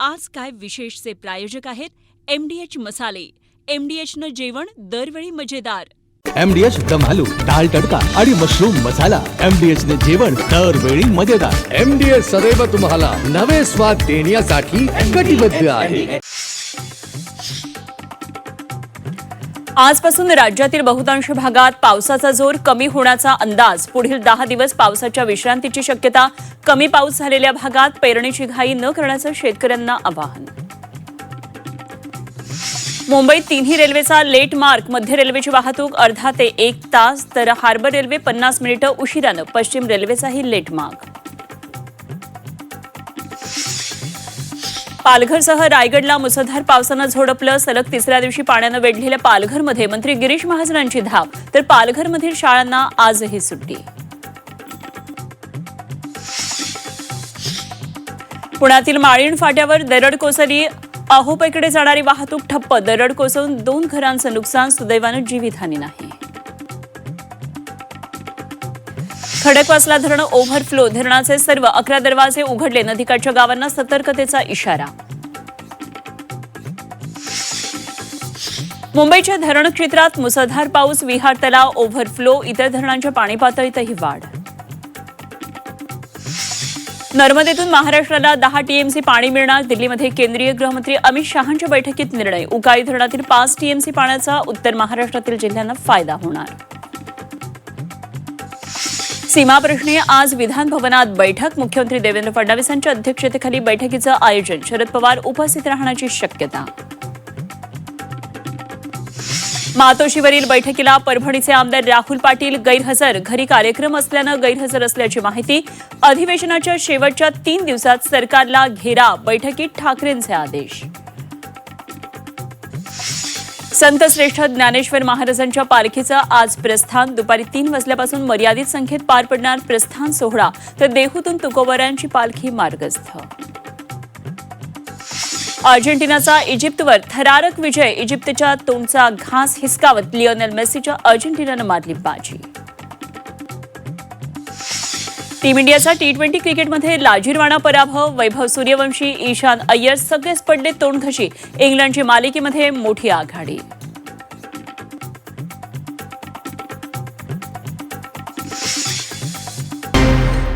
आज काय विशेषचे प्रायोजक आहेत MDH मसाले. MDHनं जेवण दरवेळी मजेदार. MDH दम आलू, दाल तडका आणि मशरूम मसाला. MDH ने जेवण दरवेळी मजेदार. MDH सदैव तुम्हाला नवे स्वाद देण्यासाठी कटिबद्ध आहे. आजपासून राज्यातील बहुतांश भागात पावसाचा जोर कमी होण्याचा अंदाज. पुढील 10 दिवस पावसाच्या विश्रांतीची शक्यता. कमी पाऊस झालेल्या भागात पेरणीची घाई न करण्याचं शेतकऱ्यांना आवाहन. मुंबईत तिन्ही रेल्वेचा लेट मार्क. मध्य रेल्वेची वाहतूक अर्धा ते 1 तास तर हार्बर रेल्वे 50 मिनिटं उशिरानं. पश्चिम रेल्वेचाही लेट मार्क. पालघरसह रायगडला मुसळधार पावसानं झोडपलं. सलग तिसऱ्या दिवशी पाण्यानं वेढलेल्या पालघरमध्ये मंत्री गिरीश महाजनांची धाव तर पालघरमधील शाळांना आजही सुट्टी. पुण्यातील माळीण फाट्यावर दरड कोसळली. आहोपेकडे जाणारी वाहतूक ठप्प. दरड कोसळून 2 घरांचं नुकसान. सुदैवानं जीवितहानी नाही. खडकवासला धरण ओव्हरफ्लो. धरणाचे सर्व 11 दरवाजे उघडले. नदीकाठच्या गावांना सतर्कतेचा इशारा. मुंबईच्या धरण क्षेत्रात मुसळधार पाऊस. विहार तलाव ओव्हरफ्लो. इतर धरणांच्या पाणी पातळीतही वाढ. नर्मदेतून महाराष्ट्राला 10 TMC पाणी मिळणार. दिल्लीमध्ये केंद्रीय गृहमंत्री अमित शहांच्या बैठकीत निर्णय. उकाई धरणातील 5 TMC पाण्याचा उत्तर महाराष्ट्रातील जिल्ह्यांना फायदा होणार. सीमा प्रश्नी आज विधान भवनात बैठक. मुख्यमंत्री देवेंद्र फडणवीसांच्या अध्यक्षतेखाली बैठकीचं आयोजन. शरद पवार उपस्थित राहण्याची शक्यता. मातोश्रीवरील बैठकीला परभणीचे आमदार राहुल पाटील गैरहजर. घरी कार्यक्रम असल्यानं गैरहजर असल्याची माहिती. अधिवेशनाच्या शेवटच्या 3 दिवसात सरकारला घेरा. बैठकीत ठाकरेंचे आदेश. संतश्रेष्ठ ज्ञानेश्वर महाराजांच्या पालखीचं आज प्रस्थान. दुपारी 3 वाजल्यापासून मर्यादित संख्येत पार पडणार प्रस्थान सोहळा तर देहूतून तुकोबऱ्यांची पालखी मार्गस्थ. अर्जेंटिनाचा इजिप्तवर थरारक विजय. इजिप्तच्या तोंडचा घास हिसकावत लिओनेल मेसीच्या अर्जेंटिनानं मारली बाजी. टीम इंडियाचा T20 क्रिकेटमध्ये लाजिरवाणा पराभव. वैभव सूर्यवंशी, ईशान अय्यर सगळेच पडले तोंडघशी. इंग्लंडची मालिकेमध्ये मोठी आघाडी.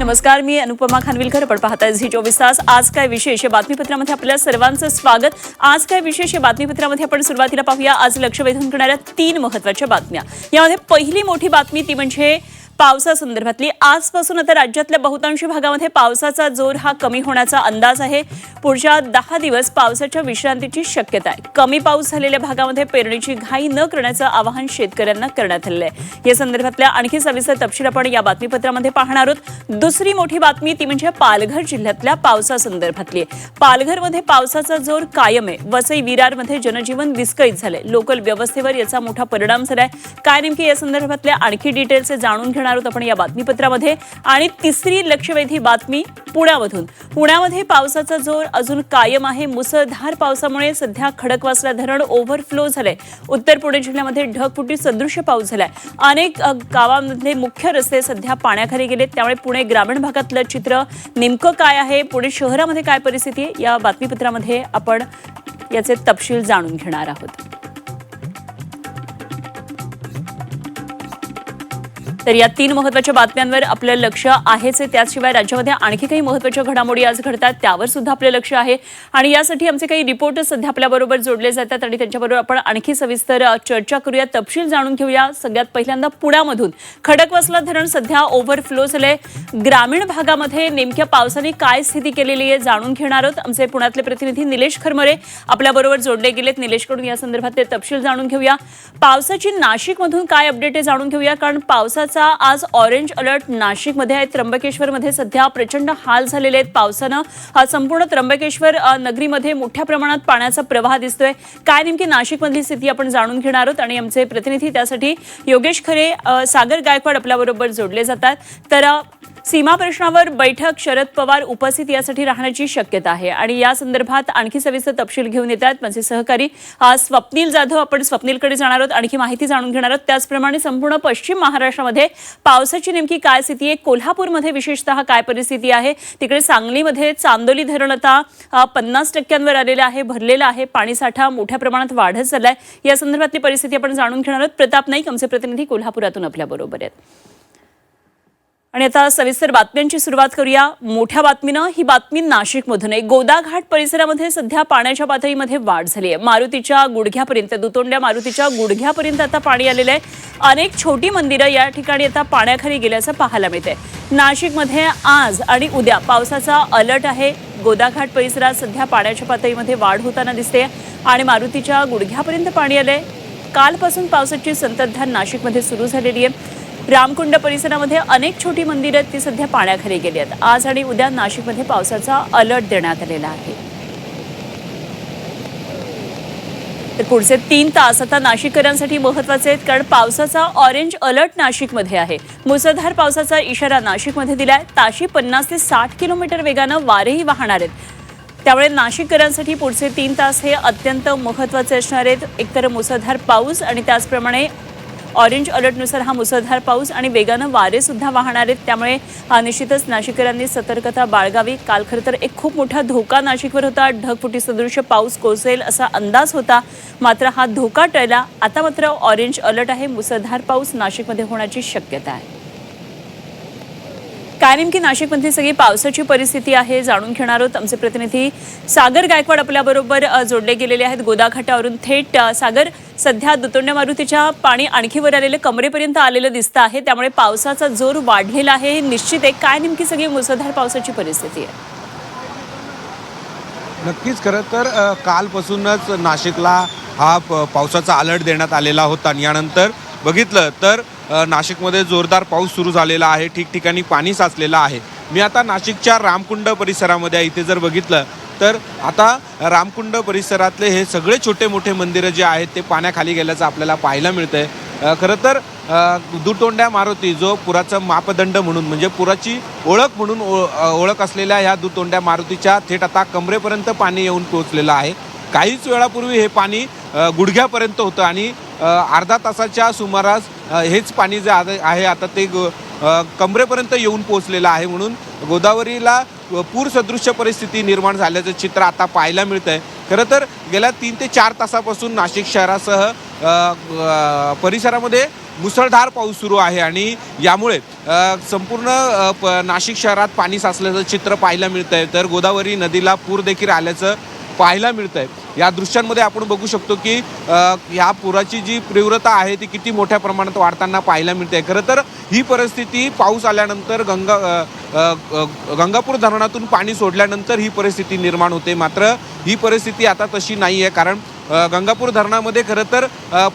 नमस्कार, मी अनुपमा खानविलकर. आपण पाहताय झी 24 तास. आज काय विशेष या बातमीपत्रामध्ये आपल्या सर्वांचं स्वागत. आज काय विशेष या बातमीपत्रामध्ये आपण सुरुवातीला पाहूया आज लक्ष वेधून करणाऱ्या 3 महत्त्वाच्या बातम्या. यामध्ये पहिली मोठी बातमी ती म्हणजे पावसासंदर्भातली. आजपासून आता राज्यातल्या बहुतांश भागामध्ये पावसाचा जोर हा कमी होण्याचा अंदाज आहे. पुढच्या 10 दिवस पावसाच्या विश्रांतीची शक्यता आहे. कमी पाऊस झालेल्या भागामध्ये पेरणीची घाई न करण्याचं आवाहन शेतकऱ्यांना करण्यात आलं आहे. या संदर्भातल्या आणखी सविस्तर तपशील आपण या बातमीपत्रामध्ये पाहणार आहोत. दुसरी मोठी बातमी ती म्हणजे पालघर जिल्ह्यातल्या पावसासंदर्भातली. पालघरमध्ये पावसाचा जोर कायम आहे. वसई विरारमध्ये जनजीवन विस्कळीत झाले. लोकल व्यवस्थेवर याचा मोठा परिणाम झालाय. काय नेमके या संदर्भातल्या आणखी डिटेल्स जाणून घेणार आहोत आपण या बातमीपत्रामध्ये. आणि तिसरी लक्षवेधी बातमी पुण्यामधून. पुण्यामध्ये पावसाचा जोर अजून कायम आहे. मुसळधार पावसामुळे सध्या खडकवासला धरण ओव्हरफ्लो झालंय. उत्तर पुणे जिल्ह्यामध्ये ढगफुटी सदृश्य पाऊस झालाय. अनेक गावांमधले मुख्य रस्ते सध्या पाण्याखाली गेलेत. त्यामुळे पुणे ग्रामीण भागातलं चित्र नेमकं काय आहे, पुणे शहरामध्ये काय परिस्थिती आहे, या बातमीपत्रामध्ये आपण याचे तपशील जाणून घेणार आहोत. तर या 3 महत्त्वाच्या बातम्यांवर आपलं लक्ष आहेच. त्याशिवाय राज्यामध्ये आणखी काही महत्त्वाच्या घडामोडी आज घडतात त्यावर सुद्धा आपलं लक्ष आहे. आणि यासाठी आमचे काही रिपोर्टर्स सध्या आपल्याबरोबर जोडले जातात आणि त्यांच्याबरोबर आपण आणखी सविस्तर चर्चा करूया, तपशील जाणून घेऊया. सगळ्यात पहिल्यांदा पुण्यामधून खडकवासला धरण सध्या ओव्हरफ्लो झालंय. ग्रामीण भागामध्ये नेमक्या पावसाने काय स्थिती केलेली आहे जाणून घेणार आहोत. आमचे पुण्यातले प्रतिनिधी निलेश खरमरे आपल्याबरोबर जोडले गेलेत. निलेशकडून या संदर्भातले तपशील जाणून घेऊया. पावसाची नाशिकमधून काय अपडेट आहे जाणून घेऊया. कारण पावसाचा आज ऑरेंज अलर्ट नाशिकमध्ये आहे. त्र्यंबकेश्वरमध्ये सध्या प्रचंड हाल झालेले आहेत. पावसानं संपूर्ण त्र्यंबकेश्वर नगरीमध्ये मोठ्या प्रमाणात पाण्याचा प्रवाह दिसतोय. काय नेमकी नाशिकमधली स्थिती आपण जाणून घेणार आहोत आणि आमचे प्रतिनिधी त्यासाठी योगेश खरे, सागर गायकवाड आपल्याबरोबर जोडले जातात. तर सीमा प्रश्नावर बैठक, शरद पवार उपस्थित यासाठी राहण्याची शक्यता आहे आणि या संदर्भात आणखी सविस्तर तपशील घेऊन येतात माझे सहकारी स्वप्नील जाधव. आपण स्वप्नीलकडे जाणार आहोत, आणखी माहिती जाणून घेणार आहोत. त्याचप्रमाणे संपूर्ण पश्चिम महाराष्ट्रामध्ये पावसाची नेमकी काय स्थिती आहे, कोल्हापूरमध्ये विशेषतः काय परिस्थिती आहे, तिकडे सांगलीमध्ये चांदोली धरण आता 50% आलेलं आहे, भरलेलं आहे, पाणीसाठा मोठ्या प्रमाणात वाढत चाललाय. या संदर्भातली परिस्थिती आपण जाणून घेणार आहोत. प्रताप नाईक आमचे प्रतिनिधी कोल्हापुरातून आपल्या बरोबर आहेत. आणि आता सविस्तर बातम्यांची सुरुवात करूया. मोठ्या बातमीनं, ही बातमी नाशिकमधून आहे. गोदाघाट परिसरामध्ये सध्या पाण्याच्या पातळीमध्ये वाढ झाली आहे. मारुतीच्या गुडघ्यापर्यंत, दुतोंड्या मारुतीच्या गुडघ्यापर्यंत आता पाणी आलेलं आहे. अनेक छोटी मंदिरं या ठिकाणी आता पाण्याखाली गेल्याचं पाहायला मिळतंय. नाशिकमध्ये आज आणि उद्या पावसाचा अलर्ट आहे. गोदाघाट परिसरात सध्या पाण्याच्या पातळीमध्ये वाढ होताना दिसते आणि मारुतीच्या गुडघ्यापर्यंत पाणी आलंय. कालपासून पावसाची संततधार नाशिकमध्ये सुरू झालेली आहे. रामकुंड परिसरामध्ये अनेक छोटी मंदिरं आहेत, ती सध्या पाण्याखाली गेली आहेत. आज आणि उद्या नाशिकमध्ये पावसाचा अलर्ट देण्यात आलेला आहे. तर पुढचे 3 तास आता नाशिककरांसाठी महत्त्वाचे आहेत, कारण पावसाचा ऑरेंज अलर्ट नाशिकमध्ये आहे. मुसळधार पावसाचा इशारा नाशिकमध्ये दिलाय. ताशी 50 ते 60 किलोमीटर वेगानं वारेही वाहणार आहेत. त्यामुळे नाशिककरांसाठी पुढचे 3 तास हे अत्यंत महत्त्वाचे असणार आहेत. एकतर मुसळधार पाऊस आणि त्याचप्रमाणे ऑरेंज अलर्टनुसार हा मुसळधार पाऊस आणि वेगानं वारे सुद्धा वाहणार आहेत. त्यामुळे निश्चितच नाशिककरांनी सतर्कता बाळगावी. काल खरं तर एक खूप मोठा धोका नाशिकवर होता. ढगफुटी सदृश पाऊस कोसळेल असा अंदाज होता, मात्र हा धोका टळला. आता मात्र ऑरेंज अलर्ट आहे. मुसळधार पाऊस नाशिकमध्ये होण्याची शक्यता आहे. काय नेमकी नाशिकमधली सगळी पावसाची परिस्थिती आहे जाणून घेणार आहोत. आमचे प्रतिनिधी सागर गायकवाड आपल्याबरोबर जोडले गेलेले आहेत गोदाघाटावरून थेट. सागर, सध्या दुतोंड्या मारुतीच्या पाणी आणखी वर आलेलं कमरेपर्यंत आलेलं दिसतं आहे, त्यामुळे पावसाचा जोर वाढलेला आहे हे निश्चित आहे. काय नेमकी सगळी मुसळधार पावसाची परिस्थिती आहे? नक्कीच, खरं तर कालपासूनच नाशिकला हा पावसाचा अलर्ट देण्यात आलेला होता आणि यानंतर बघितलं तर नाशिकमध्ये जोरदार पाऊस सुरू झालेला आहे. ठिकठिकाणी पाणी साचलेलं आहे. मी आता नाशिकच्या रामकुंड परिसरामध्ये इथे जर बघितलं तर आता रामकुंड परिसरातले हे सगळे छोटे मोठे मंदिरं जे आहेत ते पाण्याखाली गेल्याचं आपल्याला पाहायला मिळतंय. खरं तर दुतोंड्या मारुती जो पुराचं मापदंड म्हणून म्हणजे पुराची ओळख म्हणून ओळख असलेल्या ह्या दुतोंड्या मारुतीच्या थेट आता कमरेपर्यंत पाणी येऊन पोहोचलेलं आहे. काहीच वेळापूर्वी हे पाणी गुडघ्यापर्यंत होतं आणि अर्धा तासाच्या सुमारास हेच पाणी जे आहे आता ते कमरेपर्यंत येऊन पोहोचलेलं आहे. म्हणून गोदावरीला पूरसदृश्य परिस्थिती निर्माण झाल्याचं चित्र आता पाहायला मिळतं आहे. खरं तर गेल्या 3 ते 4 तासापासून नाशिक शहरासह परिसरामध्ये मुसळधार पाऊस सुरू आहे आणि यामुळे संपूर्ण नाशिक शहरात पाणी साचल्याचं चित्र पाहायला मिळतं आहे. तर गोदावरी नदीला पूर देखील आल्याचं पाहायला मिळतं आहे. या दृश्यांमध्ये आपण बघू शकतो की ह्या पुराची जी तीव्रता आहे ती किती मोठ्या प्रमाणात वाढताना पाहायला मिळते. खरं तर ही परिस्थिती पाऊस आल्यानंतर गंगापूर धरणातून पाणी सोडल्यानंतर ही परिस्थिती निर्माण होते. मात्र ही परिस्थिती आता तशी नाही आहे, कारण गंगापूर धरणामध्ये खरं तर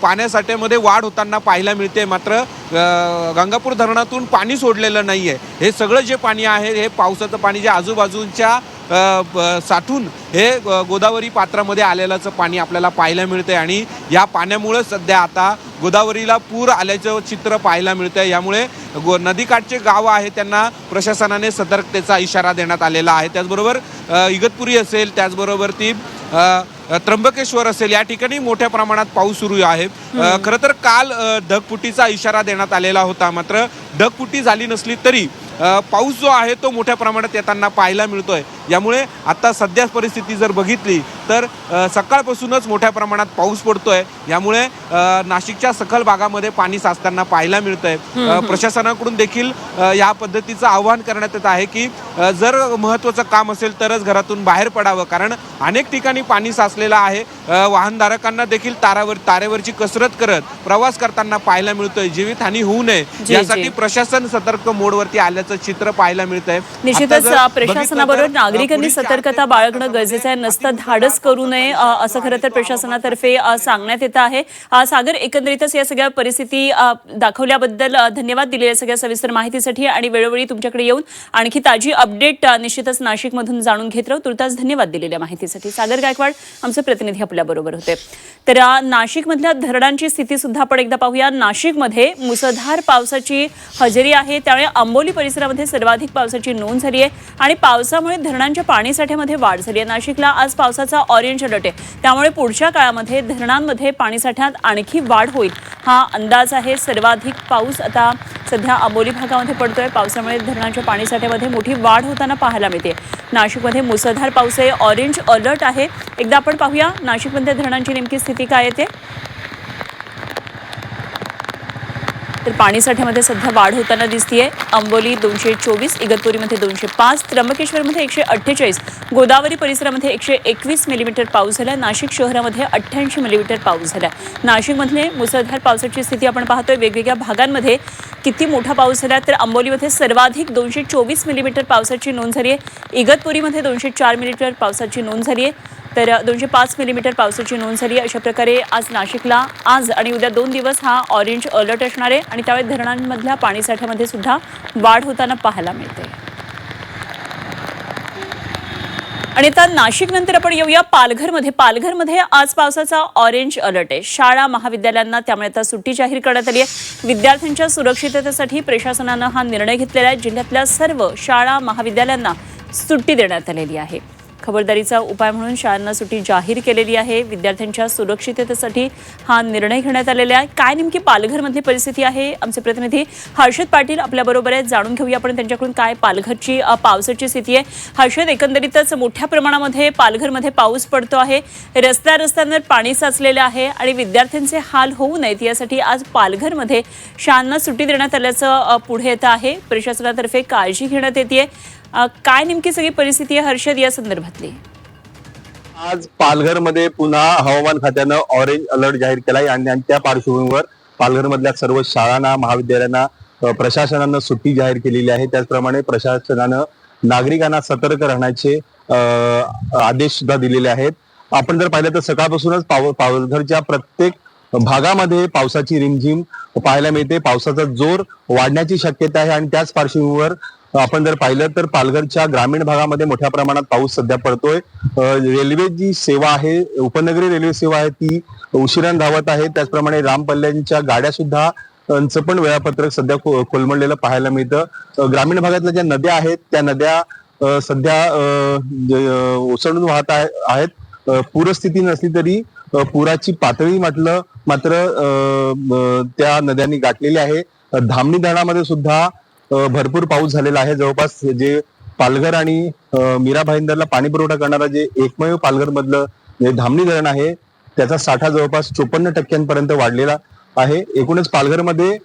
पाण्यासाठ्यामध्ये वाढ होताना पाहायला मिळते. मात्र गंगापूर धरणातून पाणी सोडलेलं नाही आहे. हे सगळं जे पाणी आहे हे पावसाचं पाणी जे आजूबाजूच्या साठून हे गोदावरी पात्रामध्ये आलेल्याचं पाणी आपल्याला पाहायला मिळते आणि या पाण्यामुळे सध्या आता गोदावरीला पूर आल्याचं चित्र पाहायला मिळतं. यामुळे नदीकाठचे गाव आहे त्यांना प्रशासनाने सतर्कतेचा इशारा देण्यात आलेला आहे. त्याचबरोबर इगतपुरी असेल, त्याचबरोबर ती त्र्यंबकेश्वर असेल, या ठिकाणी मोठ्या प्रमाणात पाऊस सुरू आहे. खरं तर काल ढगफुटीचा इशारा देण्यात आलेला होता, मात्र ढगफुटी झाली नसली तरी पाऊस जो आहे तो मोठ्या प्रमाणात येताना पाहायला मिळतोय. यामुळे आता सध्या परिस्थिती जर बघितली तर सकाळपासूनच मोठ्या प्रमाणात पाऊस पडतोय. यामुळे नाशिकच्या सखल भागामध्ये पाणी साचताना पाहायला मिळतंय. प्रशासनाकडून देखील या पद्धतीचं आवाहन करण्यात येत आहे की जर महत्त्वाचं काम असेल तरच घरातून बाहेर पडावं, कारण अनेक ठिकाणी पाणी साचलेलं आहे. वाहनधारकांना देखील तारेवरची कसरत करत प्रवास करताना पाहायला मिळतोय. जीवितहानी होऊ नये यासाठी प्रशासन सतर्क मोडवरती आल्याचं चित्र पाहायला मिळतंय. निश्चितच प्रशासनाबरोबर नागरिकांनी सतर्कता बाळगणं गरजेचं आहे. नसतं धाडस करू नये असं खरं तर प्रशासनातर्फे सांगण्यात येत आहे. सागर, एकंदरीतच या सगळ्या परिस्थिती दाखवल्याबद्दल धन्यवाद. दिलेल्या सगळ्या सविस्तर माहितीसाठी आणि वेळोवेळी तुमच्याकडे येऊन आणखी ताजी अपडेट निश्चितच नाशिकमधून जाणून घेत राहू. तुर्तास धन्यवाद दिलेल्या माहितीसाठी. सागर गायकवाड आमचे प्रतिनिधी आपल्या बरोबर होते. तर नाशिकमधल्या धरणांची स्थिती सुद्धा आपण एकदा पाहूया. नाशिकमध्ये मुसळधार पावसाची हजेरी आहे, त्यामुळे आंबोली परिसरात परिसरामध्ये सर्वाधिक पावसाची नोंद झाली आहे आणि पावसामुळे धरणांच्या पाणीसाठ्यामध्ये वाढ झाली आहे. नाशिकला आज पावसाचा ऑरेंज अलर्ट आहे, त्यामुळे पुढच्या काळामध्ये धरणांमध्ये पाणीसाठ्यात आणखी वाढ होईल हा अंदाज आहे. सर्वाधिक पाऊस आता सध्या आंबोली भागामध्ये पडतोय. पावसामुळे धरणांच्या पाणीसाठ्यामध्ये मोठी वाढ होताना पाहायला मिळते. नाशिकमध्ये मुसळधार पाऊस आहे, ऑरेंज अलर्ट आहे. एकदा आपण पाहूया नाशिकमध्ये धरणांची नेमकी स्थिती काय येते. तर पाणीसाठ्यामध्ये सध्या वाढ होताना दिसतीये. आंबोली 224, इगतपुरीमध्ये 205, त्र्यंबकेश्वरमध्ये 148, गोदावरी परिसरामध्ये 121 मिलीमीटर पाऊस झाला. नाशिक शहरामध्ये 88 मिलीमीटर पाऊस झाला. नाशिकमधले मुसळधार पावसाची स्थिती आपण पाहतोय. वेगवेगळ्या भागांमध्ये किती मोठा पाऊस झाला तर आंबोलीमध्ये सर्वाधिक 224 मिलीमीटर पावसाची नोंद झाली आहे. इगतपुरीमध्ये 204 मिलीमीटर पावसाची नोंद झाली आहे, तर 205 मिलीमीटर पावसाची नोंद झाली आहे. अशा प्रकारे आज नाशिकला आज आणि उद्या 2 दिवस हा ऑरेंज अलर्ट असणार आहे आणि त्यावेळी धरणांमधल्या पाणीसाठ्यामध्ये सुद्धा वाढ होताना पाहायला मिळते. आणि आता नाशिक नंतर आपण येऊया पालघरमध्ये आज पावसाचा ऑरेंज अलर्ट आहे. शाळा महाविद्यालयांना त्यामुळे आता सुट्टी जाहीर करण्यात आली आहे. विद्यार्थ्यांच्या सुरक्षिततेसाठी प्रशासनानं हा निर्णय घेतलेला आहे. जिल्ह्यातल्या सर्व शाळा महाविद्यालयांना सुट्टी देण्यात आलेली आहे. खबरदारीचा उपाय म्हणून शाळांना सुट्टी जाहीर केलेली आहे. विद्यार्थ्यांच्या सुरक्षिततेसाठी हा निर्णय घेण्यात आलेला आहे. काय नेमकी पालघरमधली परिस्थिती आहे, आमचे प्रतिनिधी हर्षद पाटील आपल्याबरोबर आहेत. जाणून घेऊया आपण त्यांच्याकडून काय पालघरची पावसाची स्थिती आहे. हर्षद, एकंदरीतच मोठ्या प्रमाणामध्ये पालघरमध्ये पाऊस पडतो आहे. रस्त्यांवर पाणी साचलेलं आहे आणि विद्यार्थ्यांचे हाल होऊ नयेत यासाठी आज पालघरमध्ये शाळांना सुट्टी देण्यात आल्याचं पुढे येतं आहे. प्रशासनातर्फे काळजी घेण्यात येते. काय नेमकी सगळी परिस्थिती आहे हर्षद या संदर्भातली? आज पालघरमध्ये पुन्हा हवामान खात्यानं ऑरेंज अलर्ट जाहीर केलाय आणि त्या पार्श्वभूमीवर पालघरमधल्या सर्व शाळांना महाविद्यालयांना प्रशासनानं सुट्टी जाहीर केलेली आहे. त्याचप्रमाणे प्रशासनानं नागरिकांना सतर्क राहण्याचे आदेश सुद्धा दिलेले आहेत. आपण जर पाहिलं तर सकाळपासूनच पालघरच्या प्रत्येक भागामध्ये पावसाची रिमझिम पाहायला मिळते. पावसाचा जोर वाढण्याची शक्यता आहे आणि त्याच पार्श्वभूमीवर आपण जर पाहिलं तर पालघरच्या ग्रामीण भागामध्ये मोठ्या प्रमाणात पाऊस सध्या पडतोय. रेल्वे जी सेवा आहे, उपनगरी रेल्वे सेवा आहे, ती उशिराने धावत आहे. त्याचप्रमाणे लांब पल्ल्याच्या गाड्या सुद्धा पण वेळापत्रक सध्या कोलमडलेलं पाहायला मिळतं. ग्रामीण भागातल्या ज्या नद्या आहेत त्या नद्या सध्या ओसंडून वाहत आहेत. पूरस्थिती नसली तरी पुराची पातळी मात्र त्या नद्यांनी गाठलेली आहे. धामणी धरणामध्ये सुद्धा भरपूर पाऊस झालेला आहे. जवळपास जे पालघर आणि मीरा भाईंदरला पाणी पुरवठा करणारा जे एकमेव पालघर मधलं जे धामणी धरण आहे त्याचा साठा जवळपास 54% वाढलेला आहे. एकूणच पालघरमध्ये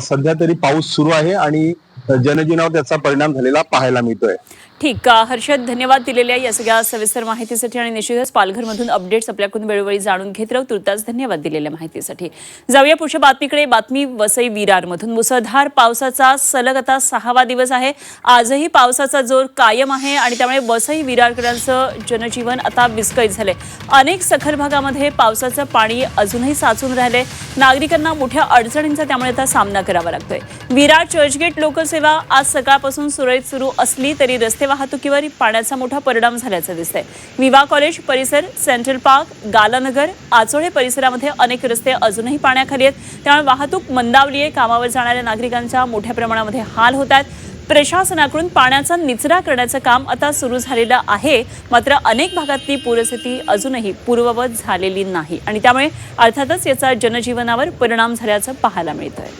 सध्या तरी पाऊस सुरू आहे आणि जनजीवनावर त्याचा परिणाम झालेला पाहायला मिळतोय. ठीक, हर्षद धन्यवाद दिलेल्या या सगळ्या सविस्तर माहितीसाठी आणि निश्चितच पालघरमधून अपडेट्स आपल्याकडून वेळोवेळी जाणून घेत राहू. तुर्तास धन्यवाद दिलेल्या माहितीसाठी. जाऊया पुढच्या बातमीकडे. बातमी वसई विरारमधून. मुसळधार पावसाचा सलग आता 6वा दिवस आहे. आजही पावसाचा जोर कायम आहे आणि त्यामुळे वसई विरारकरांचं जनजीवन आता विस्कळीत झालंय. अनेक सखल भागामध्ये पावसाचं पाणी अजूनही साचून राहिलंय. नागरिकांना मोठ्या अडचणींचा त्यामुळे आता सामना करावा लागतोय. विरार चर्चगेट लोकल सेवा आज सकाळपासून सुरळीत सुरू असली तरी रस्ते वाहतुकीवर पाण्याचा मोठा परिणाम झाल्याचं दिसतंय. विवा कॉलेज परिसर, सेंट्रल पार्क, गालानगर, आचोळे परिसरामध्ये अनेक रस्ते अजूनही पाण्याखाली आहेत. त्यामुळे वाहतूक मंदावली आहे. कामावर जाणाऱ्या नागरिकांच्या मोठ्या प्रमाणामध्ये हाल होत आहेत. प्रशासनाकडून पाण्याचा निचरा करण्याचं काम आता सुरू झालेलं आहे. मात्र अनेक भागातली पूरस्थिती अजूनही पूर्ववत झालेली नाही आणि त्यामुळे अर्थातच याचा जनजीवनावर परिणाम झाल्याचं पाहायला मिळतंय.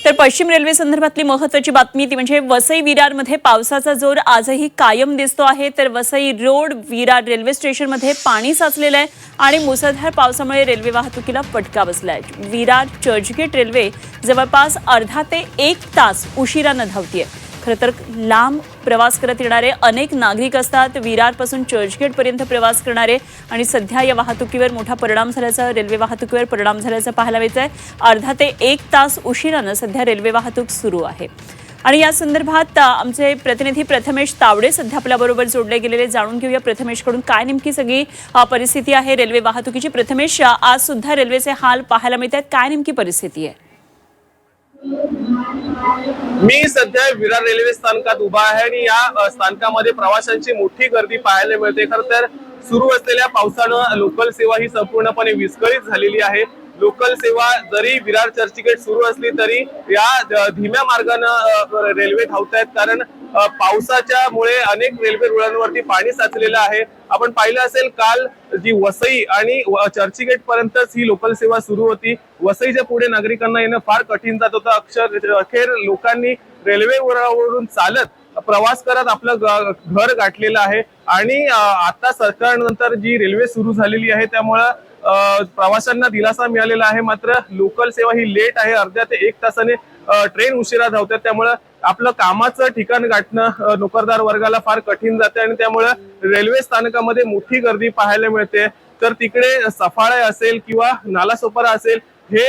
तर पश्चिम रेल्वे संदर्भातली महत्त्वाची बातमी ती म्हणजे वसई विरारमध्ये पावसाचा जोर आजही कायम दिसतो आहे. तर वसई रोड विरार रेल्वे स्टेशनमध्ये पाणी साचलेलं आहे आणि मुसळधार पावसामुळे रेल्वे वाहतुकीला फटका बसला आहे. विरार चर्चगेट रेल्वे जवळपास अर्धा ते 1 तास उशिरानं धावतीये. खरं तर लांब प्रवास करत येणारे अनेक नागरिक असतात विरारपासून चर्चगेटपर्यंत प्रवास करणारे आणि सध्या या वाहतुकीवर मोठा परिणाम झाल्याचा रेल्वे वाहतुकीवर परिणाम झाल्याचं पाहायला मिळतंय. अर्धा ते 1 तास उशिरानं सध्या रेल्वे वाहतूक सुरू आहे. आणि या संदर्भात आमचे प्रतिनिधी प्रथमेश तावडे सध्या आपल्याबरोबर जोडले गेलेले. जाणून घेऊया प्रथमेशकडून काय नेमकी सगळी परिस्थिती आहे रेल्वे वाहतुकीची. प्रथमेश, आज सुद्धा रेल्वेचे हाल पाहायला मिळत आहेत. काय नेमकी परिस्थिती आहे? मी सध्या विरार रेल्वे स्थानकात उभा आहे आणि या स्थानकामध्ये प्रवाशांची मोठी गर्दी पाहायला मिळते. खरं तर सुरू असलेल्या पावसानं लोकल सेवा ही संपूर्णपणे विस्कळीत झालेली आहे. लोकल सेवा जरी विरार चर्चगेट सुरू असली तरी या धीम्या मार्गाने रेल्वे धावतायत, कारण पावसाच्या मुळे अनेक रेल्वे रुळांवरती पाणी साचलेलं आहे। आपण पाहिलं असेल काल जी वसई आणि चर्चगेट पर्यंतच ही लोकल सेवा सुरू होती। वसईच्या पुढे नागरिकांना येणं फार कठीण जात होतं। अखेर लोकांनी रेल्वे रुळावरून चालत प्रवास करत आपलं घर गाठलेलं आहे आणि आता सरकारनंतर जी रेल्वे सुरू झालेली आहे त्यामुळे प्रवाशांना दिलासा मिळालेला आहे। मात्र लोकल सेवा ही लेट आहे, अर्ध्या ते 1 तासाने ट्रेन उशिरा धावतात, त्यामुळे आपलं कामाचं ठिकाण गाठणं नोकरदार वर्गाला फार कठीण जाते आणि त्यामुळे रेल्वे स्थानकामध्ये मोठी गर्दी पाहायला मिळते। तर तिकडे सफाळे असेल किंवा नालासोपारा असेल, हे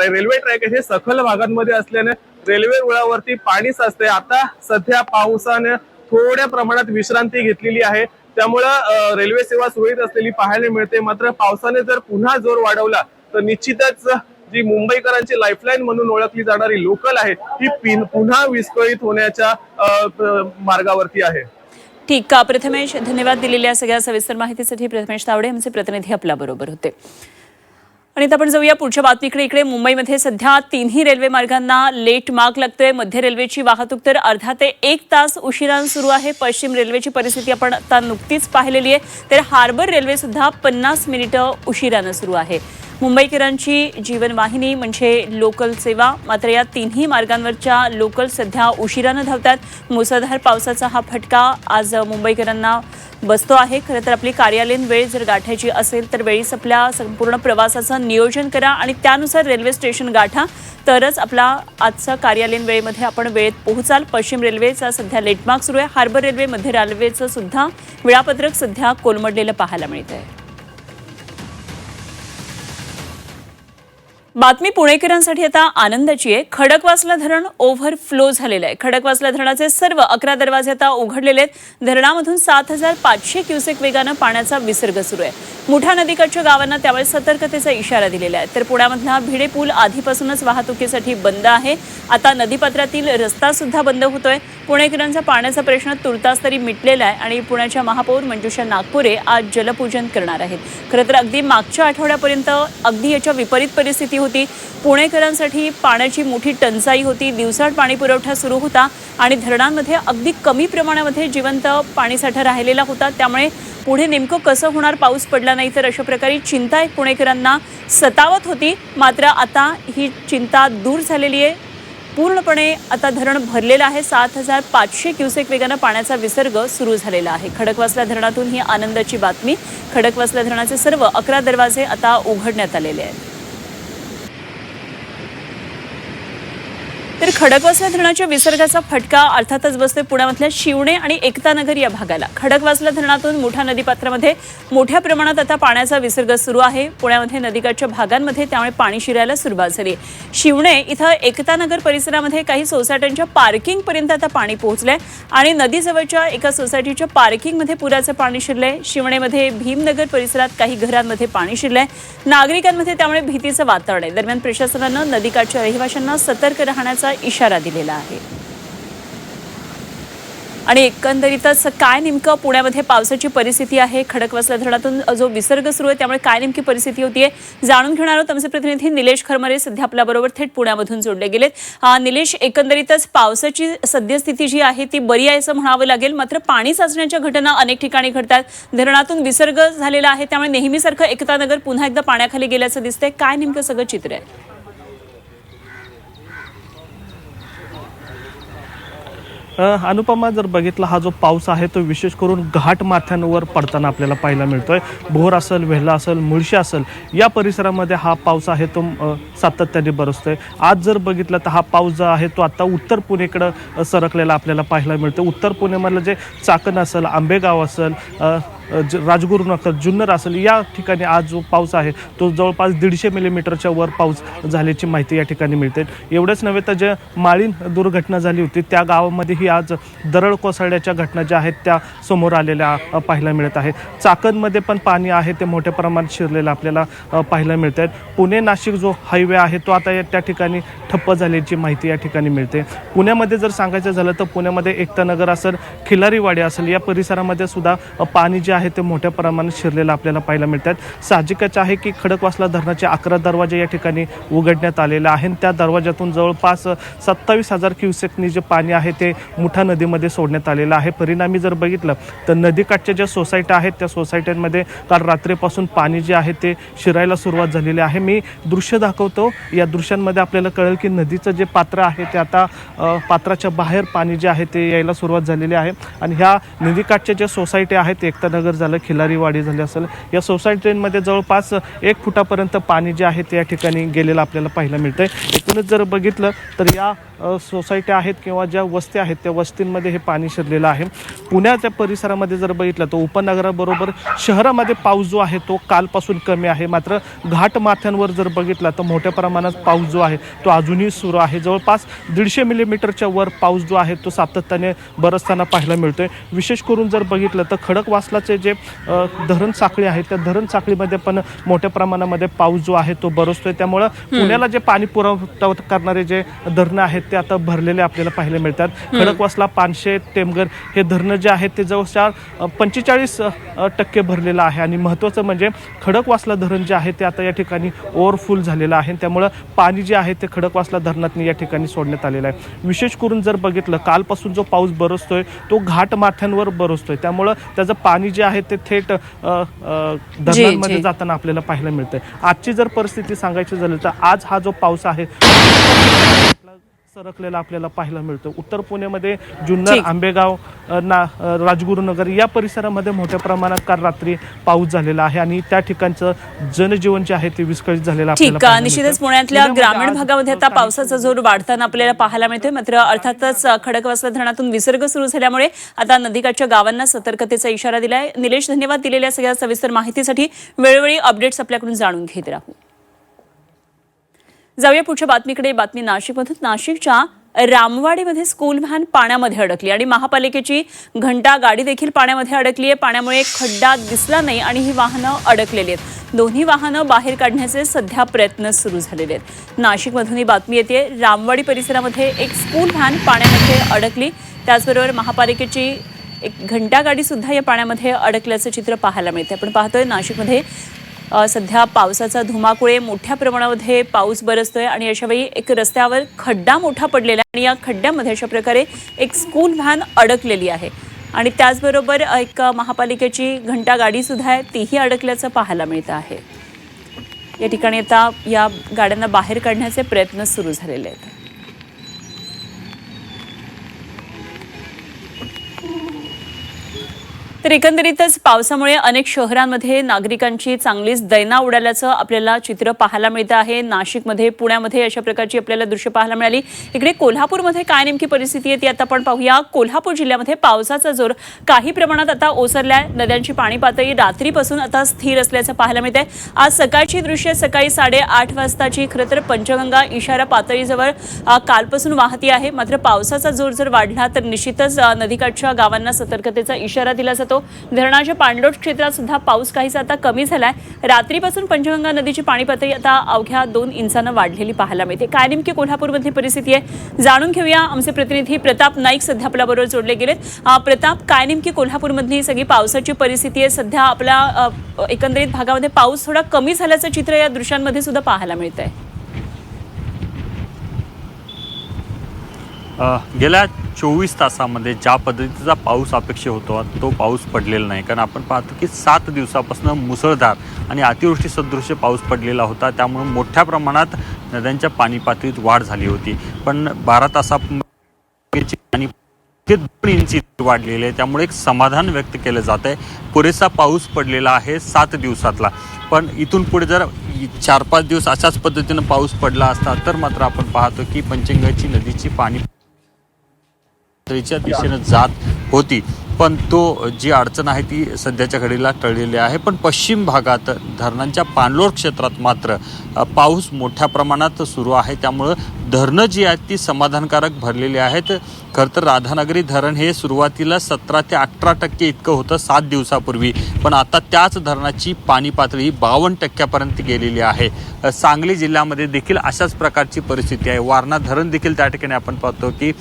रेल्वे ट्रॅक हे सखल भागांमध्ये असल्याने रेल्वे रुळावरती पाणी साचते। आता सध्या पावसाने थोड्या प्रमाणात विश्रांती घेतलेली आहे, त्यामुळं रेल्वे सेवा सुरळीत असलेली पाहायला मिळते। मात्र पावसाने जर पुन्हा जोर वाढवला तर निश्चितच जी मुंबईकरांची लाईफलाईन म्हणून ओळखली जाणारी लोकल आहे ती पुन्हा विस्कळीत होण्याच्या मार्गावरती आहे। ठीक का प्रथमेश, धन्यवाद दिलेल्या सगळ्या सविस्तर माहितीसाठी। प्रथमेश तावडे आमचे प्रतिनिधी आपल्या बरोबर होते। आणि आता आपण जाऊया पुढच्या बातमीकडे। इकडे मुंबईमध्ये सध्या 3ही रेल्वे मार्गांना लेट मार्ग लागतोय। मध्य रेल्वेची वाहतूक तर अर्धा ते 1 तास उशिराने सुरू आहे। पश्चिम रेल्वेची परिस्थिती आपण आता नुकतीच पाहिलेली आहे, तर हार्बर रेल्वे सुद्धा 50 मिनिटं उशिराने सुरू आहे। मुंबईकरांची जीवनवाहिनी म्हणजे लोकल सेवा, मात्र या 3ही मार्गांवरच्या लोकल सध्या उशिराने धावतात। मुसळधार पावसाचा हा फटका आज मुंबईकरांना बसतो आहे। खरं तर आपली कार्यालयीन वेळ जर गाठायची असेल तर वेळीच आपल्या संपूर्ण प्रवासाचं नियोजन करा आणि त्यानुसार रेल्वे स्टेशन गाठा, तरच आपला आजचा कार्यालयीन वेळेमध्ये आपण वेळेत पोहोचाल। पश्चिम रेल्वेचा सध्या लेटमार्क सुरू आहे। हार्बर रेल्वे, मध्य रेल्वेचं सुद्धा वेळापत्रक सध्या कोलमडलेलं पाहायला मिळत आहे। बातमी पुणेकरांसाठी आता आनंदाची आहे। खडकवासला धरण ओव्हरफ्लो झालेलं आहे। खडकवासला धरणाचे सर्व 11 दरवाजे आता उघडलेले आहेत। धरणामधून 7500 क्युसेक वेगानं पाण्याचा विसर्ग सुरू आहे। मुठा नदीकाठच्या गावांना त्यामुळे सतर्कतेचा इशारा दिलेला आहे। तर पुण्यामधला भिडे पूल आधीपासूनच वाहतुकीसाठी बंद आहे। आता नदीपात्रातील रस्ता सुद्धा बंद होतोय। पुणेकरांचा पाण्याचा प्रश्न तुर्तास तरी मिटलेला आहे आणि पुण्याच्या महापौर मंजुषा नागपुरे आज जलपूजन करणार आहेत। खरं तर अगदी मागच्या आठवड्यापर्यंत अगदी याच्या विपरीत परिस्थिती होती। पुणेकरांसाठी पाण्याची मोठी टंचाई होती। दिवसाआड पाणी पुरवठा सुरू होता आणि धरणांमध्ये अगदी कमी प्रमाणामध्ये जिवंत पाणीसाठा राहिलेला होता। त्यामुळे पुढे नेमकं कसं होणार, पाऊस पडला नाही तर, अशा प्रकारे चिंता एक पुणेकरांना सतावत होती। मात्र आता ही चिंता दूर झालेली आहे। पूर्णपणे आता धरण भरलेलं आहे। 7500 क्युसेक वेगानं पाण्याचा विसर्ग सुरू झालेला आहे। खडकवासला धरणातून ही आनंदाची बातमी। खडकवासला धरणाचे सर्व 11 दरवाजे आता उघडण्यात आलेले आहेत। तर खडकवासला धरणाच्या विसर्गाचा फटका अर्थातच बसतोय पुण्यामधल्या शिवणे आणि एकता नगर या भागाला। खडकवासला धरणातून मुठा नदीपात्रामध्ये मोठ्या प्रमाणात आता पाण्याचा विसर्ग सुरू आहे। पुण्यामध्ये नदीकाठच्या भागांमध्ये त्यामुळे पाणी शिरायला सुरुवात झाली। शिवणे इथं एकता नगर परिसरामध्ये काही सोसायट्यांच्या पार्किंग पर्यंत आता पाणी पोहोचलंय आणि नदीजवळच्या एका सोसायटीच्या पार्किंगमध्ये पुराचं पाणी शिरलंय। शिवणेमध्ये भीमनगर परिसरात काही घरांमध्ये पाणी शिरलंय। नागरिकांमध्ये त्यामुळे भीतीचं वातावरण आहे। दरम्यान प्रशासनानं नदीकाठच्या रहिवाशांना सतर्क राहण्याचा इशारा दिलेला आहे। आणि एकंदरीतच काय नेमकं पुण्यामध्ये पावसाची परिस्थिती आहे, खडकवासला धरणातून जो विसर्ग सुरू आहे त्यामुळे काय नेमकी परिस्थिती होतीये जाणून घेणार आहोत। आमचे प्रतिनिधी निलेश खरमरे सध्या आपल्याबरोबर थेट पुण्यामधून जोडले गेलेत। निलेश, एकंदरीतच पावसाची सद्यस्थिती जी आहे ती बरी आहे असं म्हणावं लागेल, मात्र पाणी साचण्याच्या घटना अनेक ठिकाणी घडतात। धरणातून विसर्ग झालेला आहे त्यामुळे नेहमीसारखं एकता नगर पुन्हा एकदा पाण्याखाली गेल्याचं दिसतंय। काय नेमकं सगळं चित्र आहे? अनुपमा, जर बघितला हा जो पाऊस आहे तो विशेष करून घाट माथ्यांवर पडताना आपल्याला पाहायला मिळतोय। भोर असेल, वेल्हा असेल, मुळशी असेल या परिसरामध्ये हा पाऊस आहे तो सातत्याने बरसतोय। आज जर बघितलं तर हा पाऊस जो आहे तो आता उत्तर पुणेकडं सरकलेला आपल्याला पाहायला मिळतो। उत्तर पुणेमधलं जे चाकण असेल, आंबेगाव असेल, राजगुरुनगर, जुन्नर असेल या ठिकाणी आज जो पाऊस आहे तो जवळपास 150 मिलीमीटरच्या वर पाऊस झाल्याची माहिती या ठिकाणी मिळते। एवढंच नव्हे तर जे माळीण दुर्घटना झाली होती त्या गावामध्येही आज दरड कोसळण्याच्या घटना ज्या आहेत त्या समोर आलेल्या पाहायला मिळत आहेत। चाकणमध्ये पण पाणी आहे ते मोठ्या प्रमाणात शिरलेलं आपल्याला पाहायला मिळत आहे। पुणे नाशिक जो हायवे आहे तो आता त्या ठिकाणी ठप्प झाल्याची माहिती या ठिकाणी मिळते। पुण्यामध्ये जर सांगायचं झालं तर पुण्यामध्ये एकता नगर असेल, खिलारीवाडी असेल या परिसरामध्ये सुद्धा पाणी जे आहे ते मोठ्या प्रमाणात शिरलेलं आपल्याला पाहायला मिळतात. साहजिकच आहे की खडकवासला धरणाचे 11 दरवाजे या ठिकाणी उघडण्यात आलेले आहे. त्या दरवाजातून जवळपास 27,000 क्युसेकनी जे पाणी आहे ते मुठा नदीमध्ये सोडण्यात आलेलं आहे. परिणामी जर बघितलं तर नदीकाठच्या ज्या सोसायट्या आहेत त्या सोसायट्यांमध्ये काल रात्रीपासून पाणी जे आहे ते शिरायला सुरुवात झालेली आहे. मी दृश्य दाखवतो. या दृश्यांमध्ये आपल्याला कळेल की नदीचं जे पात्र आहे ते आता पात्राच्या बाहेर पाणी जे आहे ते यायला सुरुवात झालेली आहे. आणि ह्या नदीकाठच्या ज्या सोसायटी आहेत, एकतानगर झालं, खिलारीवाडी झाली असेल, या सोसायटींमध्ये जवळपास 1 फुटापर्यंत पाणी जे आहे ते या ठिकाणी गेलेलं आपल्याला पाहायला मिळतंय. एकूणच जर बघितलं तर या सोसायट्या आहेत किंवा ज्या वस्त्या आहेत त्या वस्तींमध्ये हे पाणी शिरलेलं आहे. पुण्याच्या परिसरामध्ये जर बघितलं तर उपनगराबरोबर शहरामध्ये पाऊस जो आहे तो कालपासून कमी आहे. मात्र घाट माथ्यांवर जर बघितला तर मोठ्या प्रमाणात पाऊस जो आहे तो अजूनही सुरू आहे. जवळपास 150 मिलीमीटरच्या वर पाऊस जो आहे तो सातत्याने बरसताना पाहायला मिळतोय. विशेष करून जर बघितलं तर खडकवासलाचे जे धरण साखळी आहे त्या धरण साखळीमध्ये पण मोठ्या प्रमाणामध्ये पाऊस जो आहे तो बरसतोय. त्यामुळं पुण्याला जे पाणी पुरवठा करणारे जे धरणं आहेत ते आता भरलेले आपल्याला पाहायला मिळतात. खडकवासला, पानशेत, टेमघर हे धरणं जे आहेत ते जवळपास 45% भरलेलं आहे. आणि महत्त्वाचं म्हणजे खडकवासला धरण जे आहे ते आता या ठिकाणी ओव्हरफुल झालेलं आहे. त्यामुळं पाणी जे आहे ते खडकवासला धरणातून या ठिकाणी सोडण्यात आलेलं आहे. विशेष करून जर बघितलं कालपासून जो पाऊस बरसतोय तो घाट माथ्यांवर बरसतोय. त्यामुळं त्याचं पाणी जे आहे ते थेट धरणांमध्ये जाताना आपल्याला पाहायला मिळतंय. आजची जर परिस्थिती सांगायची झाली तर आज हा जो पाऊस आहे सरकलेला आपल्याला पाहायला मिळतो. उत्तर पुण्यामध्ये जुन्नर, आंबेगाव, राजगुरुनगर या परिसरामध्ये मोठ्या प्रमाणात काल रात्री पाऊस झालेला आहे आणि त्या ठिकाणचं जनजीवन जे आहे ते विस्कळीत झालेलं ठीक आहे. निश्चितच पुण्यातल्या ग्रामीण भागामध्ये आता पावसाचा जोर वाढताना आपल्याला पाहायला मिळतोय. मात्र अर्थातच खडकवासला धरणातून विसर्ग सुरू झाल्यामुळे आता नदीकाठच्या गावांना सतर्कतेचा इशारा दिलाय. निलेश, धन्यवाद दिलेल्या सगळ्या सविस्तर माहितीसाठी. वेळोवेळी अपडेट्स आपल्याकडून जाणून घेत राहू. जाऊया पुढच्या बातमीकडे. बातमी नाशिकमधून. नाशिकच्या रामवाडीमध्ये स्कूल व्हॅन पाण्यामध्ये अडकली आणि महापालिकेची घंटा गाडी देखील पाण्यामध्ये अडकली आहे. पाण्यामुळे खड्डा दिसला नाही आणि ही वाहनं अडकलेली आहेत. दोन्ही वाहनं बाहेर काढण्याचे सध्या प्रयत्न सुरू झालेले आहेत. नाशिकमधून ही बातमी येते. रामवाडी परिसरामध्ये एक स्कूल व्हॅन पाण्यामध्ये अडकली. त्याचबरोबर महापालिकेची एक घंटा गाडी सुद्धा या पाण्यामध्ये अडकल्याचं चित्र पाहायला मिळते. आपण पाहतोय नाशिकमध्ये सध्या पावसाचा धुमाकूळ, मोठ्या प्रमाणामध्ये पाऊस बरसतोय आणि अशावेळी एक रस्त्यावर खड्डा मोठा पडलेला आहे आणि या खड्ड्यामध्ये अशा प्रकारे एक स्कूल व्हॅन अडकलेली आहे. आणि त्याचबरोबर एक महापालिकेची घंटा गाडी सुद्धा आहे, तीही अडकल्याचं पाहायला मिळतं आहे. या ठिकाणी आता या गाड्यांना बाहेर काढण्याचे प्रयत्न सुरू झालेले आहेत. तर एकंदरीतच पावसामुळे अनेक शहरांमध्ये नागरिकांची चांगलीच दैना उडाल्याचं आपल्याला चित्र पाहायला मिळतं आहे. नाशिकमध्ये, पुण्यामध्ये अशा प्रकारची आपल्याला दृश्य पाहायला मिळाली. इकडे कोल्हापूरमध्ये काय नेमकी परिस्थिती आहे ती आता आपण पाहूया. कोल्हापूर जिल्ह्यामध्ये पावसाचा जोर काही प्रमाणात आता ओसरलाय. नद्यांची पाणी पातळी रात्रीपासून आता स्थिर असल्याचं पाहायला मिळतंय. आज सकाळची दृश्य सकाळी 8:30 वाजताची खरं तर पंचगंगा इशारा पातळीजवळ कालपासून वाहती आहे. मात्र पावसाचा जोर जर वाढला तर निश्चितच नदीकाठच्या गावांना सतर्कतेचा इशारा दिला जातो. धरणाच्या पाणलोट क्षेत्रात सुद्धा पाऊस काहीसा आता कमी झालाय. रात्रीपासून पंचगंगा नदीची पाणी पातळी आता अवघ्या 2 इंचानं वाढलेली पाहायला मिळते. काय नेमकी कोल्हापूरमधली परिस्थिती आहे जाणून घेऊया. आमचे प्रतिनिधी प्रताप नाईक सध्या आपल्याबरोबर जोडले गेलेत. प्रताप, काय नेमकी कोल्हापूरमधली सगळी पावसाची परिस्थिती आहे? सध्या आपल्या एकंदरीत भागामध्ये पाऊस थोडा कमी झाल्याचं चित्र या दृश्यांमध्ये सुद्धा पाहायला मिळत आहे. गेल्या 24 तासामध्ये ज्या पद्धतीचा पाऊस अपेक्षित होतो तो पाऊस पडलेला नाही. कारण आपण पाहतो की 7 दिवसापासून मुसळधार आणि अतिवृष्टी सदृश्य पाऊस पडलेला होता. त्यामुळे मोठ्या प्रमाणात नद्यांच्या पाणी पातळीत वाढ झाली होती. पण 12 तासाची पाणी 2 इंची वाढलेली आहे. त्यामुळे एक समाधान व्यक्त केलं जात आहे. पुरेसा पाऊस पडलेला आहे 7 दिवसातला. पण इथून पुढे जर 4-5 दिवस अशाच पद्धतीनं पाऊस पडला असता तर मात्र आपण पाहतो की पंचगंगाची नदीची पाणी दिशेनं जात होती. पण तो जी अडचण आहे ती सध्याच्या घडीला टळलेली आहे. पण पश्चिम भागात धरणांच्या पाणलोट क्षेत्रात मात्र पाऊस मोठ्या प्रमाणात सुरू आहे. त्यामुळं धरणं जी आहेत ती समाधानकारक भरलेली आहेत. खरं तर राधानगरी धरण हे सुरुवातीला 17 ते 18% इतकं होतं 7 दिवसापूर्वी. पण आता त्याच धरणाची पाणी पातळी 52% गेलेली आहे. सांगली जिल्ह्यामध्ये देखील अशाच प्रकारची परिस्थिती आहे. वारणा धरण देखील त्या ठिकाणी आपण पाहतो की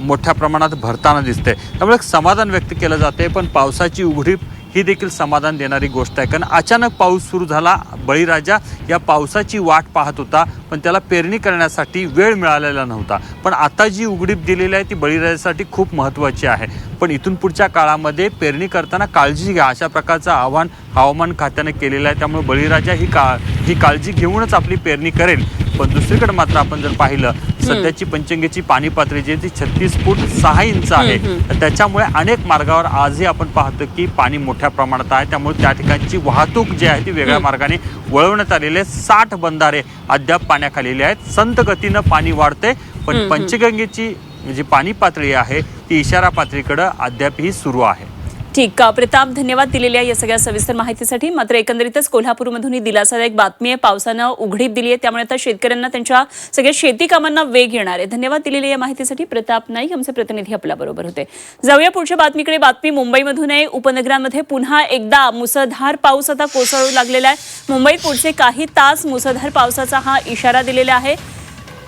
मोठ्या प्रमाणात भरताना दिसते. त्यामुळे समाधान व्यक्त केलं जाते. पण पावसाची उघडीप ही देखील समाधान देणारी गोष्ट आहे. कारण अचानक पाऊस सुरू झाला, बळीराजा या पावसाची वाट पाहत होता, पण त्याला पेरणी करण्यासाठी वेळ मिळालेला नव्हता. पण आता जी उघडीप दिलेली आहे ती बळीराजासाठी खूप महत्त्वाची आहे. पण इथून पुढच्या काळामध्ये पेरणी करताना काळजी घ्या, अशा प्रकारचं आवाहन हवामान खात्याने केलेलं आहे. त्यामुळे बळीराजा ही काळजी घेऊनच आपली पेरणी करेल. पण दुसरीकडे मात्र आपण जर पाहिलं, सध्याची पंचगंगेची पाणी पातळी जी आहे ती 36 फूट 6 इंच आहे. त्याच्यामुळे अनेक मार्गावर आजही आपण पाहतो की पाणी मोठ्या प्रमाणात आहे. त्यामुळे त्या ठिकाणची वाहतूक जी आहे ती वेगळ्या मार्गाने वळवण्यात आलेली आहे. 60 बंधारे अद्याप पाण्याखाली आहेत. संत गतीनं पाणी वाढते, पण पंचगंगेची जी पाणी पातळी आहे ती इशारा पातळीकडे अद्यापही सुरू आहे. ठीक, प्रताप, धन्यवाद दिलेल्या या सगळ्या सविस्तर माहितीसाठी. मात्र एकंदरीतच कोल्हापूरमधून ही दिलासादायक बातमी आहे. पावसानं उघडीप दिली आहे, त्यामुळे आता शेतकऱ्यांना त्यांच्या सगळ्या शेती कामांना वेग येणार आहे. धन्यवाद दिलेल्या या माहितीसाठी. प्रताप नाईक आमचे प्रतिनिधी आपल्या बरोबर होते. जाऊया पुढच्या बातमीकडे. बातमी मुंबईमधून आहे. उपनगरांमध्ये पुन्हा एकदा मुसळधार पाऊस आता कोसळू लागलेला आहे. मुंबईत पुढचे काही तास मुसळधार पावसाचा हा इशारा दिलेला आहे.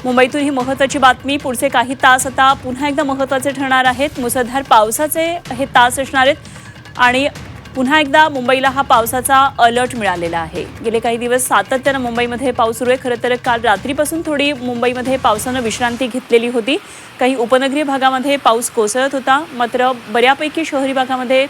मुंबईतून ही महत्त्वाची बातमी. पुढचे काही तास आता पुन्हा एकदा महत्त्वाचे ठरणार आहेत. मुसळधार पावसाचे हे तास असणार आहेत आणि पुन्हा एकदा मुंबईला हा पावसाचा अलर्ट मिळालेला आहे. गेले काही दिवस सातत्यानं मुंबईमध्ये पाऊस सुरू आहे. खरं तर काल रात्रीपासून थोडी मुंबईमध्ये पावसानं विश्रांती घेतलेली होती. काही उपनगरीय भागामध्ये पाऊस कोसळत होता, मात्र बऱ्यापैकी शहरी भागामध्ये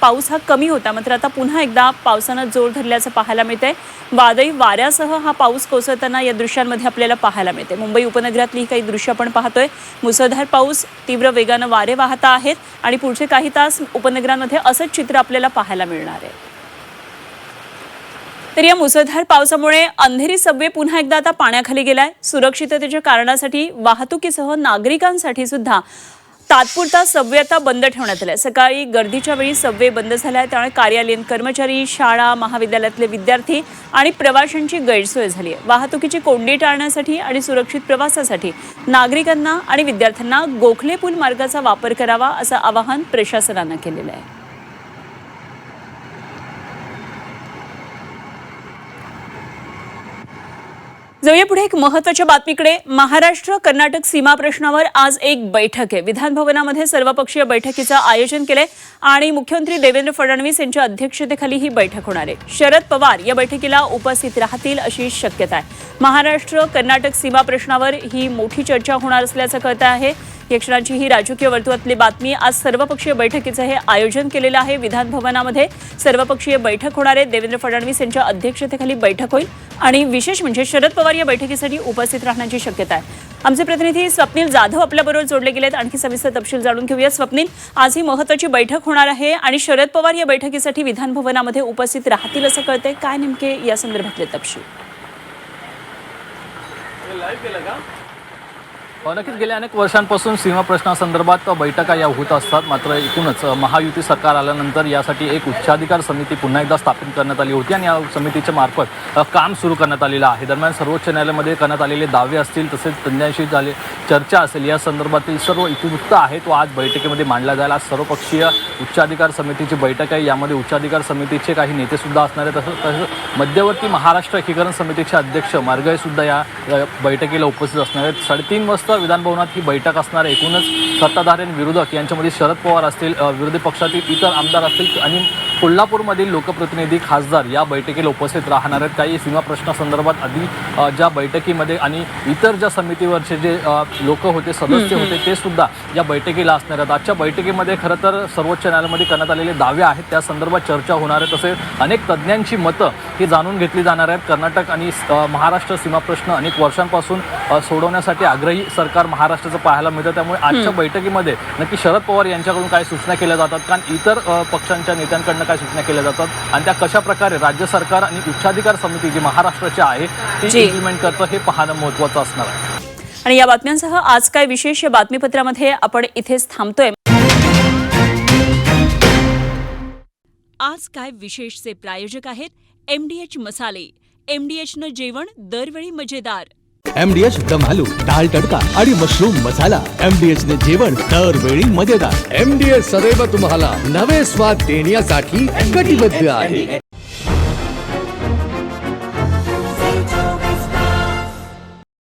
पाऊस हा कमी होता. मात्र आता पुन्हा एकदा पावसानं जोर धरल्याचं पाहायला मिळतंय. वादळी वाऱ्यासह हा पाऊस कोसळताना या दृश्यांमध्ये आपल्याला पाहायला मिळते. मुंबई उपनगरातली काही दृश्य आपण पाहतोय. मुसळधार पाऊस, तीव्र वेगानं वारे वाहता आहेत आणि पुढचे काही तास उपनगरांमध्ये असंच चित्र आपल्याला पाहायला मिळणार आहे. तर या मुसळधार पावसामुळे अंधेरी सबवे पुन्हा एकदा आता पाण्याखाली गेलाय. सुरक्षिततेच्या कारणासाठी वाहतुकीसह नागरिकांसाठी सुद्धा तात्पुरता सबवे आता बंद ठेवण्यात आलाय. सकाळी गर्दीच्या वेळी सबवे बंद झालाय, त्यामुळे कार्यालयीन कर्मचारी, शाळा, महाविद्यालयातले विद्यार्थी आणि प्रवाशांची गैरसोय झाली आहे. वाहतुकीची कोंडी टाळण्यासाठी आणि सुरक्षित प्रवासासाठी नागरिकांना आणि विद्यार्थ्यांना गोखले पूल मार्गाचा वापर करावा असं आवाहन प्रशासनानं केलेलं आहे. जाऊया पुढे एक महत्त्वाच्या बातमीकडे. महाराष्ट्र कर्नाटक सीमा प्रश्नावर आज एक बैठक आहे. विधान भवनामध्ये सर्वपक्षीय बैठकीचं आयोजन केलंय आणि मुख्यमंत्री देवेंद्र फडणवीस यांच्या अध्यक्षतेखाली ही बैठक होणार आहे. शरद पवार या बैठकीला उपस्थित राहतील अशी शक्यता आहे. महाराष्ट्र कर्नाटक सीमा प्रश्नावर ही मोठी चर्चा होणार असल्याचं कळतं आहे. या क्षणाची ही राजकीय वर्तुळातली बातमी. आज सर्वपक्षीय बैठकीचं हे आयोजन केलेलं आहे. विधान भवनामध्ये सर्वपक्षीय बैठक होणार आहे. देवेंद्र फडणवीस यांच्या अध्यक्षतेखाली बैठक होईल आणि विशेष म्हणजे शरद पवार या बैठकीसाठी उपस्थित राहण्याची शक्यता आहे. आमचे प्रतिनिधी स्वप्नील जाधव आपल्याबरोबर जोडले गेलेत. आणखी सविस्तर तपशील जाणून घेऊया. स्वप्नील, आज ही महत्त्वाची बैठक होणार आहे आणि शरद पवार या बैठकीसाठी विधान भवनामध्ये उपस्थित राहतील असं कळतंय. काय नेमके या संदर्भातले तपशील? नक्कीच गेल्या अनेक वर्षांपासून सीमा प्रश्नासंदर्भात बैठका या होत असतात. मात्र एकूणच महायुती सरकार आल्यानंतर यासाठी एक उच्चाधिकार समिती पुन्हा एकदा स्थापित करण्यात आली होती आणि या समितीच्या मार्फत काम सुरू करण्यात आलेलं आहे. दरम्यान सर्वोच्च न्यायालयामध्ये करण्यात आलेले दावे असतील, तसेच तज्ज्ञांशी झाले चर्चा असेल, या संदर्भातील सर्व इतिवृत्त आहे तो आज बैठकीमध्ये मांडला जाईल. आज सर्वपक्षीय उच्चाधिकार समितीची बैठक आहे. यामध्ये उच्चाधिकार समितीचे काही नेते सुद्धा असणार आहेत. तसंच मध्यवर्ती महाराष्ट्र एकीकरण समितीचे अध्यक्ष मार्गळे सुद्धा या बैठकीला उपस्थित असणार आहेत. 3:30 वाजता विधानभवनात ही बैठक असणार आहे. एकूणच सत्ताधारी आणि विरोधक यांच्यामध्ये शरद पवार असतील, विरोधी पक्षातील इतर आमदार असतील आणि कोल्हापूरमधील लोकप्रतिनिधी, खासदार या बैठकीला उपस्थित राहणार आहेत. काही सीमा प्रश्नासंदर्भात आधी ज्या बैठकीमध्ये आणि इतर ज्या समितीवरचे जे लोक होते, सदस्य होते, ते सुद्धा या बैठकीला असणार आहेत. आजच्या बैठकीमध्ये खरं तर सर्वोच्च न्यायालयामध्ये करण्यात आलेले दावे आहेत त्या संदर्भात चर्चा होणार आहे. तसेच अनेक तज्ज्ञांची मतं ही जाणून घेतली जाणार आहेत. कर्नाटक आणि महाराष्ट्र सीमा प्रश्न अनेक वर्षांपासून सोडवण्यासाठी आग्रही सरकार महाराष्ट्राचं पाहायला मिळतं. त्यामुळे आजच्या बैठकीमध्ये नक्की शरद पवार यांच्याकडून काय सूचना केल्या जातात, कारण इतर पक्षांच्या नेत्यांकडून काय सूचना केल्या जातात आणि त्या कशा प्रकारे राज्य सरकार आणि उच्चाधिकार समिती जी महाराष्ट्राची आहे ती इम्प्लिमेंट करतं हे पाहणं महत्त्वाचं असणार आहे. आणि या बातम्यांसह आज काय विशेष या बातमीपत्रामध्ये आपण इथेच थांबतोय. आज काय विशेषचे प्रायोजक आहेत MDH मसाले. MDHनं जेवण दरवेळी मजेदार. MDH दम आलू, डाळ तडका आणि मशरूम मसाला. MDH ने जेवण दरवेळी मजेदार. MDH सदैव तुम्हाला नवे स्वाद देण्यासाठी कटिबद्ध आहे.